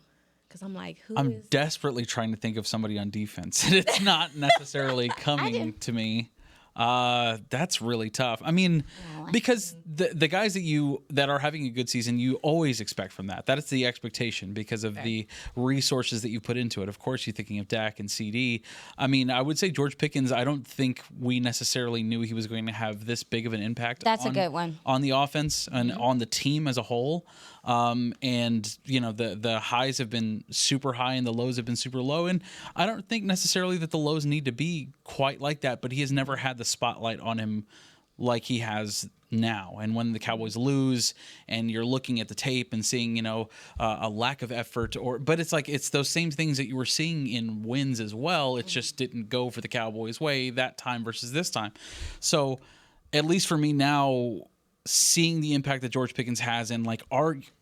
Because I'm like, I'm desperately trying to think of somebody on defense, and it's not necessarily coming to me. That's really tough. I mean, because the guys that are having a good season, you always expect from that. That is the expectation because of the resources that you put into it. Of course, you're thinking of Dak and CD. I mean, I would say George Pickens, I don't think we necessarily knew he was going to have this big of an impact. That's a good one. On the offense and on the team as a whole. And the highs have been super high and the lows have been super low. And I don't think necessarily that the lows need to be quite like that, but he has never had the spotlight on him like he has now. And when the Cowboys lose and you're looking at the tape and seeing, a lack of effort but it's those same things that you were seeing in wins as well. It just didn't go for the Cowboys way that time versus this time. So at least for me now, seeing the impact that George Pickens has and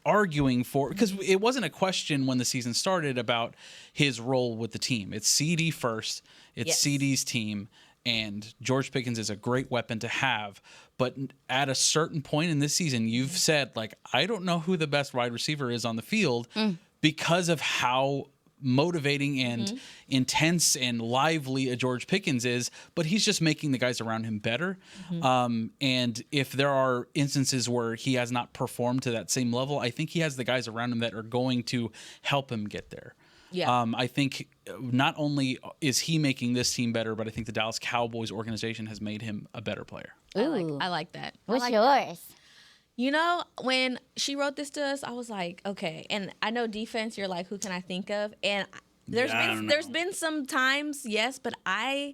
arguing for, because it wasn't a question when the season started about his role with the team. It's CD first. It's CD's team. And George Pickens is a great weapon to have. But at a certain point in this season, you've said, I don't know who the best wide receiver is on the field because of how motivating and intense and lively a George Pickens is, but he's just making the guys around him better. And if there are instances where he has not performed to that same level, I think he has the guys around him that are going to help him get there. Yeah. I think not only is he making this team better, but I think the Dallas Cowboys organization has made him a better player. I like that. What's yours? When she wrote this to us, I was like, okay. And I know defense, you're like, who can I think of? And there's been some times, yes, but I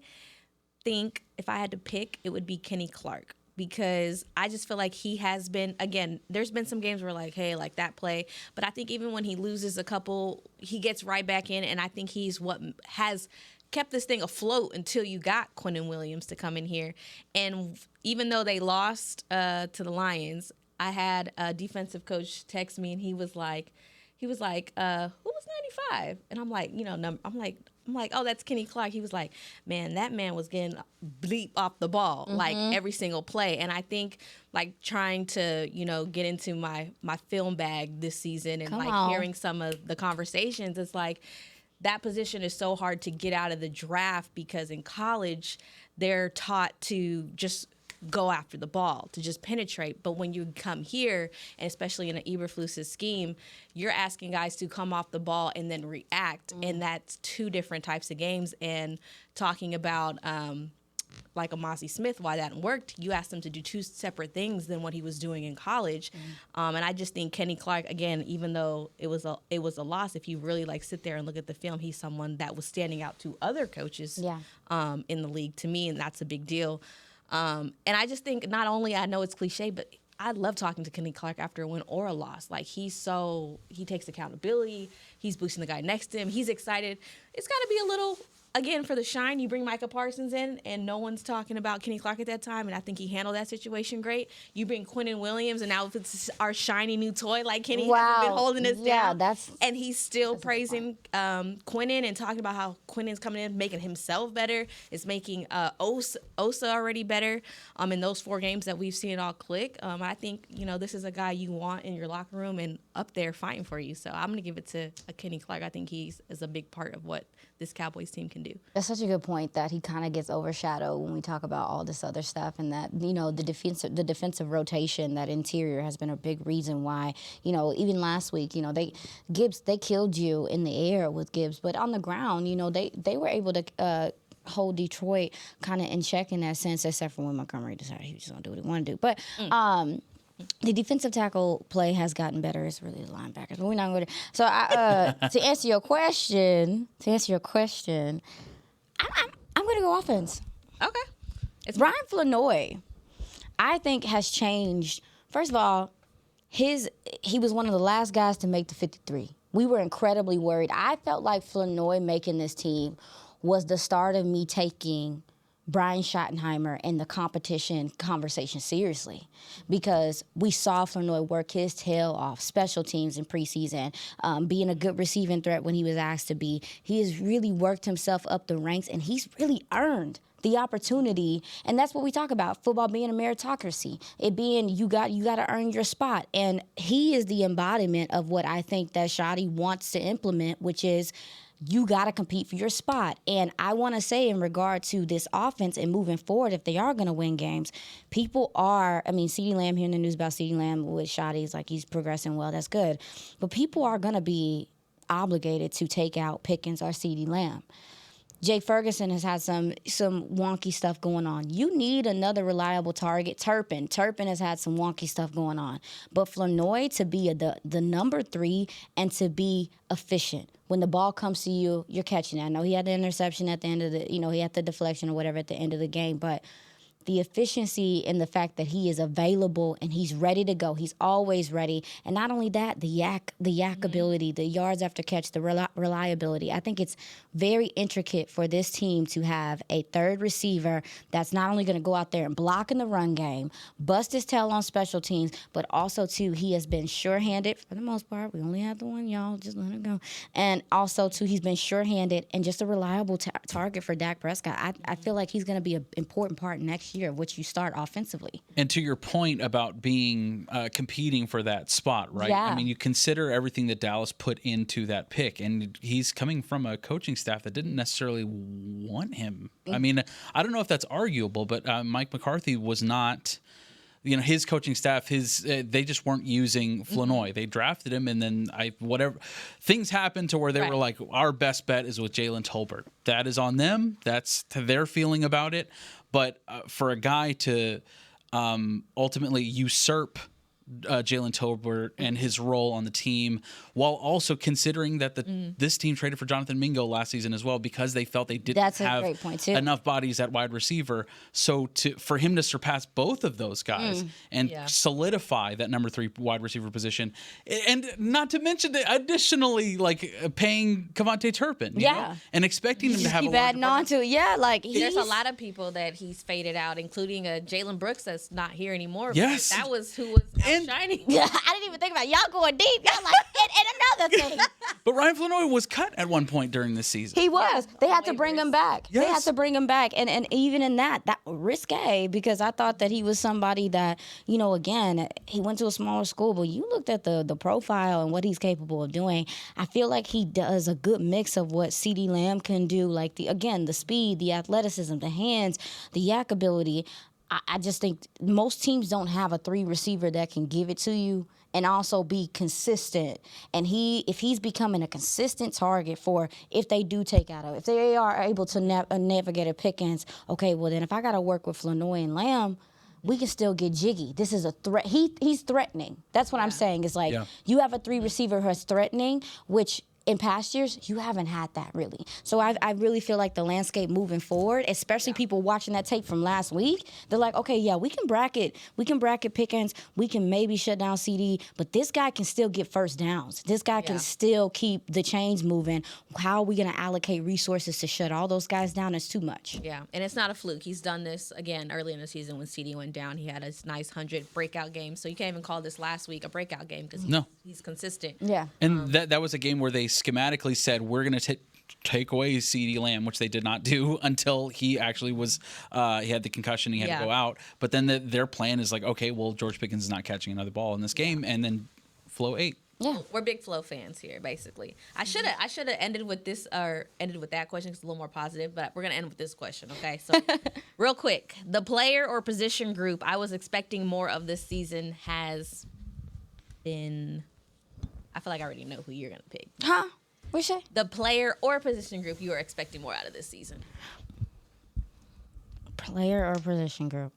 think if I had to pick, it would be Kenny Clark. because I just feel like he has been, again, there's been some games where like, hey, like that play. But I think even when he loses a couple, he gets right back in. And I think he's what has kept this thing afloat until you got Quinnen Williams to come in here. And even though they lost to the Lions, I had a defensive coach text me and he was like, who was 95? And I'm like, I'm like, oh, that's Kenny Clark. He was like, man, that man was getting bleep off the ball, like every single play. And I think like trying to, get into my film bag this season and hearing some of the conversations, it's like that position is so hard to get out of the draft because in college they're taught to just go after the ball, to just penetrate. But when you come here, and especially in an Eberflus's scheme, you're asking guys to come off the ball and then react. And that's two different types of games. And talking about like Amasi Smith, why that worked, you asked him to do two separate things than what he was doing in college. And I just think Kenny Clark, again, even though it was a loss, if you really like sit there and look at the film, he's someone that was standing out to other coaches in the league to me, and that's a big deal. And I just think not only, I know it's cliche, but I love talking to Kenny Clark after a win or a loss. Like he takes accountability. He's boosting the guy next to him. He's excited. It's got to be a little, again, for the shine, you bring Micah Parsons in and no one's talking about Kenny Clark at that time. And I think he handled that situation great. You bring Quinnen Williams and now it's our shiny new toy. Like Kenny hasn't been holding us down. And he's still praising Quinnen and talking about how Quinnen's coming in, making himself better. It's making Osa already better in those 4 games that we've seen it all click. I think, this is a guy you want in your locker room and up there fighting for you. So I'm going to give it to Kenny Clark. I think he's is a big part of what this Cowboys team can do. That's such a good point that he kind of gets overshadowed when we talk about all this other stuff, and that the defensive rotation, that interior has been a big reason why even last week they killed you in the air with Gibbs, but on the ground they were able to hold Detroit kind of in check in that sense, except for when Montgomery decided he was just gonna do what he wanted to do, but. The defensive tackle play has gotten better. It's really the linebackers, but we're not going to. So to answer your question, I'm going to go offense. Okay. It's Ryan Flanoy, I think, has changed. First of all, he was one of the last guys to make the 53. We were incredibly worried. I felt like Flanoy making this team was the start of me taking Brian Schottenheimer and the competition conversation seriously, because we saw Flanoy work his tail off, special teams in preseason, being a good receiving threat when he was asked to be. He has really worked himself up the ranks, and he's really earned the opportunity. And that's what we talk about, football being a meritocracy, it being you got to earn your spot. And he is the embodiment of what I think that Shotty wants to implement, which is you got to compete for your spot. And I want to say in regard to this offense and moving forward, if they are going to win games, CeeDee Lamb, hearing the news about CeeDee Lamb with Shotty, is like he's progressing well. That's good. But people are going to be obligated to take out Pickens or CeeDee Lamb. Jay Ferguson has had some wonky stuff going on. You need another reliable target. Turpin has had some wonky stuff going on. But Flanoy to be the number 3 and to be efficient. When the ball comes to you, you're catching it. I know he had the interception at the end of he had the deflection or whatever at the end of the game, but the efficiency and the fact that he is available and he's ready to go. He's always ready. And not only that, the yak ability, the yards after catch, the reliability. I think it's very intricate for this team to have a third receiver that's not only going to go out there and block in the run game, bust his tail on special teams, but also, too, he has been sure-handed for the most part. We only have the one, y'all. Just let it go. And also, too, he's been sure-handed and just a reliable target for Dak Prescott. I feel like he's going to be an important part next year of which you start offensively. And to your point about being competing for that spot, right? Yeah. I mean, you consider everything that Dallas put into that pick, and he's coming from a coaching staff that didn't necessarily want him. I mean, I don't know if that's arguable, but Mike McCarthy was not. His coaching staff, they just weren't using Flanoy. They drafted him, and then whatever things happened to where they were like, our best bet is with Jalen Tolbert. That is on them. That's their feeling about it. But for a guy to ultimately usurp Jalen Tolbert and his role on the team, while also considering that this team traded for Jonathan Mingo last season as well because they felt they didn't have enough bodies at wide receiver. So for him to surpass both of those guys and solidify that number 3 wide receiver position, and not to mention additionally paying Kevontae Turpin, you know, and expecting him to have keep adding on to it. Yeah, there's a lot of people that he's faded out, including Jalen Brooks that's not here anymore. Yes, that was who was shining. Yeah, I didn't even think about it. Y'all going deep. Y'all and another thing. But Ryan Flanoy was cut at one point during this season. He was. They had to bring him back. Yes. They had to bring him back. And even in that risque, because I thought that he was somebody that, you know, again, he went to a smaller school, but you looked at the profile and what he's capable of doing. I feel like he does a good mix of what CeeDee Lamb can do, like the speed, the athleticism, the hands, the yak ability. I just think most teams don't have a 3 receiver that can give it to you and also be consistent. And if he's becoming a consistent target for if they do take out of, if they are able to navigate a Pickens, okay, well then if I got to work with Flanoy and Lamb, we can still get jiggy. This is a threat. He's threatening. That's what I'm saying. It's like you have a 3 receiver who's threatening, which in past years, you haven't had that really. So I really feel like the landscape moving forward, especially people watching that tape from last week, they're like, okay, yeah, we can bracket Pickens, we can maybe shut down CD, but this guy can still get first downs. This guy can still keep the chains moving. How are we going to allocate resources to shut all those guys down? It's too much. Yeah, and it's not a fluke. He's done this, again, early in the season when CD went down. He had a nice 100 breakout game, so you can't even call this last week a breakout game because he's consistent. Yeah. And that was a game where they schematically said, we're going to take away CeeDee Lamb, which they did not do until he actually was he had the concussion, he had to go out. But then their plan is like, okay, well, George Pickens is not catching another ball in this game, and then Flo ate. Yeah, we're big Flo fans here, basically. I should have ended with this or ended with that question because it's a little more positive, but we're gonna end with this question, okay? So, real quick, the player or position group I was expecting more of this season has been. I feel like I already know who you're gonna pick. Huh? What's that? The player or position group you are expecting more out of this season. Player or position group.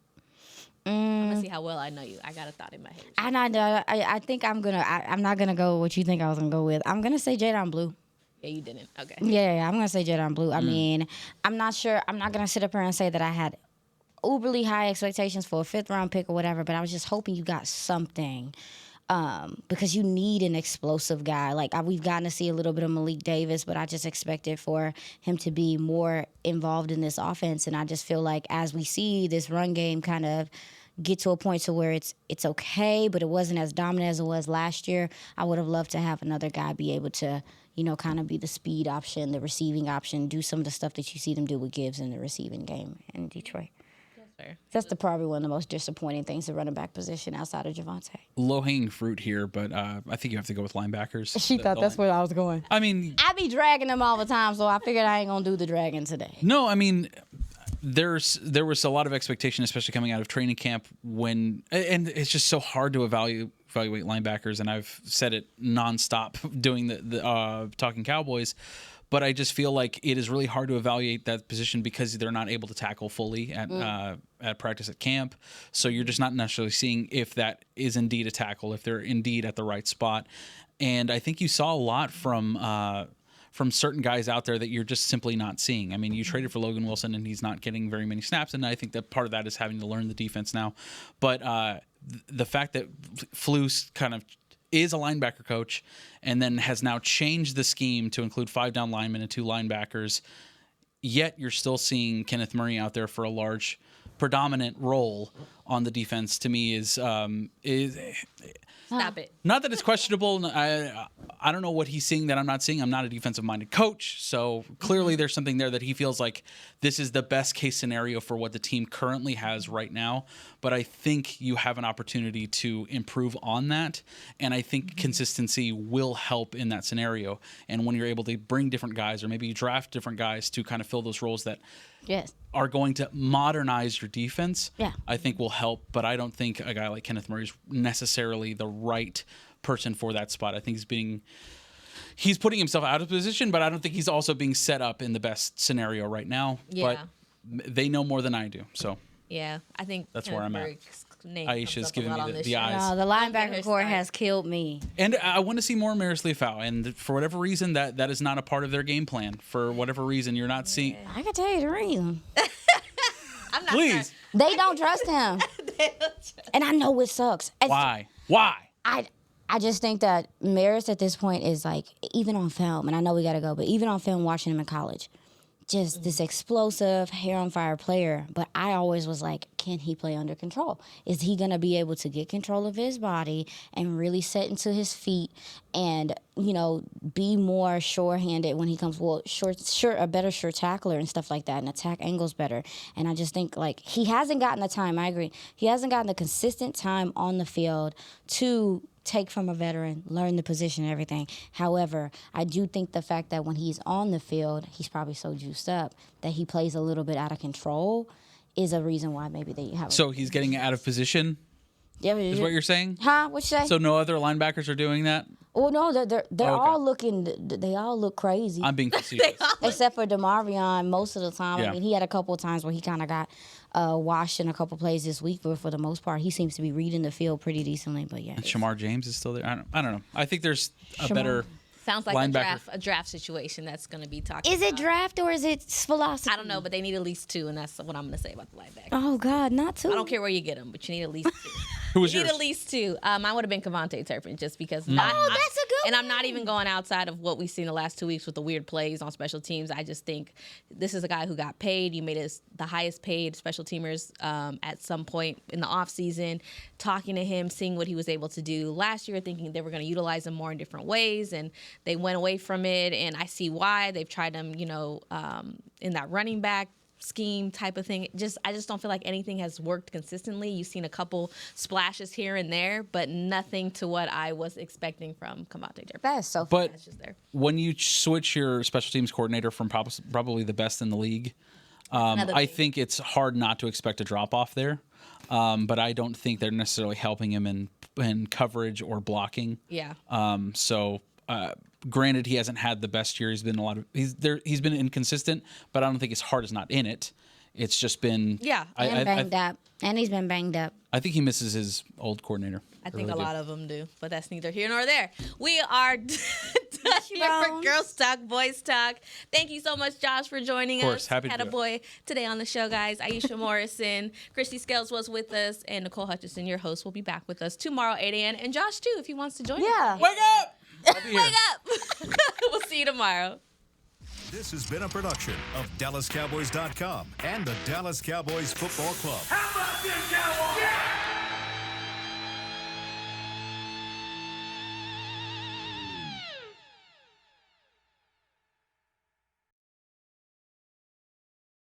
I'm gonna see how well I know you. I got a thought in my head. I think I'm not gonna go with what you think I was gonna go with. I'm gonna say Jadon Blue. Yeah, you didn't. Okay. Yeah, I'm gonna say Jadon Blue. I mean, I'm not sure. I'm not gonna sit up here and say that I had uberly high expectations for a 5th round pick or whatever, but I was just hoping you got something. Because you need an explosive guy. Like we've gotten to see a little bit of Malik Davis, but I just expected for him to be more involved in this offense. And I just feel like as we see this run game kind of get to a point to where it's okay, but it wasn't as dominant as it was last year, I would have loved to have another guy be able to, you know, kind of be the speed option, the receiving option, do some of the stuff that you see them do with Gibbs in the receiving game in Detroit. That's probably one of the most disappointing things, the running back position outside of Javonte. Low-hanging fruit here, but I think you have to go with linebackers. She thought that's where I was going. I mean, I be dragging them all the time, so I figured I ain't going to do the dragging today. No, I mean, there was a lot of expectation, especially coming out of training camp, and it's just so hard to evaluate linebackers, and I've said it nonstop doing the Talking Cowboys. But I just feel like it is really hard to evaluate that position because they're not able to tackle fully at practice at camp. So you're just not necessarily seeing if that is indeed a tackle, if they're indeed at the right spot. And I think you saw a lot from certain guys out there that you're just simply not seeing. I mean, you traded for Logan Wilson, and he's not getting very many snaps, and I think that part of that is having to learn the defense now. But the fact that Flus kind of is a linebacker coach and then has now changed the scheme to include 5 down linemen and 2 linebackers, yet you're still seeing Kenneth Murray out there for a large predominant role on the defense, to me is Stop it. Not that it's questionable. I don't know what he's seeing that I'm not seeing. I'm not a defensive-minded coach, so clearly there's something there that he feels like this is the best case scenario for what the team currently has right now. But I think you have an opportunity to improve on that, and I think consistency will help in that scenario. And when you're able to bring different guys, or maybe you draft different guys to kind of fill those roles that are going to modernize your defense, I think will help. But I don't think a guy like Kenneth Murray is necessarily the right person for that spot. I think he's putting himself out of position, but I don't think he's also being set up in the best scenario right now. But they know more than I do, so yeah, I think that's where I'm at. name Aisha's comes up a giving lot me on the this show. eyes. No, the linebacker core has killed me. And I want to see more Maris Leafau. And for whatever reason, that is not a part of their game plan. For whatever reason, you're not seeing. I can tell you the reason. I'm not Please. They don't trust him. And I know it sucks. Why? Why? I just think that Maris at this point is like, even on film, and I know we got to go, but even on film, watching him in college, just this explosive, hair on fire player. But I always was like, can he play under control? Is he going to be able to get control of his body and really set into his feet and, you know, be more sure-handed when he comes, a better sure tackler and stuff like that, and attack angles better. And I just think, like, he hasn't gotten the time, I agree. He hasn't gotten the consistent time on the field to take from a veteran, learn the position and everything. However, I do think the fact that when he's on the field, he's probably so juiced up that he plays a little bit out of control is a reason why maybe they have. So he's getting out of position? Yeah, is what you're saying? Huh? What you say? So no other linebackers are doing that? Well, no, they're all looking. They all look crazy. I'm being facetious. Except for DeMarvion, most of the time. Yeah. I mean, he had a couple of times where he kind of got washed in a couple plays this week, but for the most part, he seems to be reading the field pretty decently. But yeah, And Shamar James is still there. I don't know. I think there's a better. Sounds like linebacker. a draft situation that's going to be talked is it about. draft or is it philosophy? I don't know, but they need at least 2, and that's what I'm going to say about the linebacker. Oh God, not 2. I don't care where you get them, but you need at least 2. Who was you need yours? at least 2. Mine would have been Kevontae Turpin, just because. Oh, that's a good And I'm not even going outside of what we've seen the last 2 weeks with the weird plays on special teams. I just think this is a guy who got paid. You made us the highest paid special teamers at some point in the offseason. Talking to him, seeing what he was able to do last year, thinking they were going to utilize him more in different ways, and they went away from it. And I see why. They've tried him, in that running back scheme type of thing. I just don't feel like anything has worked consistently. You've seen a couple splashes here and there, but nothing to what I was expecting from Kevontae Turpin. That's so. But That's just there. when you switch your special teams coordinator from probably the best in the league, I think it's hard not to expect a drop off there. But I don't think they're necessarily helping him in coverage or blocking. Yeah. Granted, he hasn't had the best year. He's been inconsistent, but I don't think his heart is not in it. It's just been banged up, and he's been banged up. I think he misses his old coordinator. I think a lot of them do, but that's neither here nor there. We are done here for Girls Talk, Boys Talk. Thank you so much, Josh, for joining us. Of course, happy to Had a do it. boy today on the show, guys. Aisha Morrison, Christy Scales was with us, and Nicole Hutchison, your host, will be back with us tomorrow, 8 a.m. And Josh, too, if he wants to join us. Wake up! Wake up! We'll see you tomorrow. This has been a production of DallasCowboys.com and the Dallas Cowboys Football Club. How about this, Cowboys?